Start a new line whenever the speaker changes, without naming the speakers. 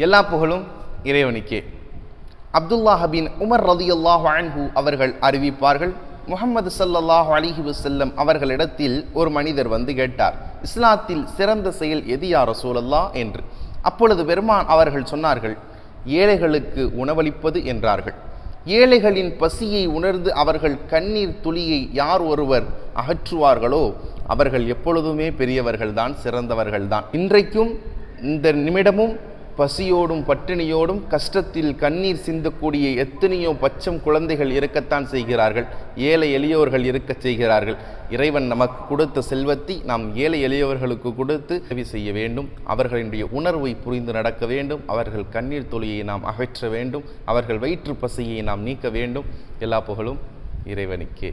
எல்லா புகழும் இறைவனுக்கே. அப்துல்லாஹ் பின் உமர் ரலியல்லாஹு அன்ஹு அவர்கள் அறிவிப்பார்கள், முஹம்மது ஸல்லல்லாஹு அலைஹி வஸல்லம் அவர்களிடத்தில் ஒரு மனிதர் வந்து கேட்டார், இஸ்லாத்தில் சிறந்த செயல் எது யா ரசூலல்லாஹ் என்று. அப்பொழுது பெருமான் அவர்கள் சொன்னார்கள், ஏழைகளுக்கு உணவளிப்பது என்றார்கள். ஏழைகளின் பசியை உணர்ந்து அவர்கள் கண்ணீர் துளியை யார் ஒருவர் அகற்றுவார்களோ அவர்கள் எப்பொழுதுமே பெரியவர்கள்தான், சிறந்தவர்கள்தான். இன்றைக்கும் இந்த நிமிடமும் பசியோடும் பட்டினியோடும் கஷ்டத்தில் கண்ணீர் சிந்தக்கூடிய எத்தனையோ பச்சம் குழந்தைகள் இருக்கத்தான் செய்கிறார்கள், ஏழை எளியோர்கள் இருக்கச் செய்கிறார்கள். இறைவன் நமக்கு கொடுத்த செல்வத்தை நாம் ஏழை எளியவர்களுக்கு கொடுத்து உதவி செய்ய வேண்டும். அவர்களுடைய உணர்வை புரிந்து நடக்க வேண்டும். அவர்கள் கண்ணீர் துளியை நாம் அகற்ற வேண்டும். அவர்கள் வயிற்று பசியை நாம் நீக்க வேண்டும். எல்லா புகழும் இறைவனுக்கே.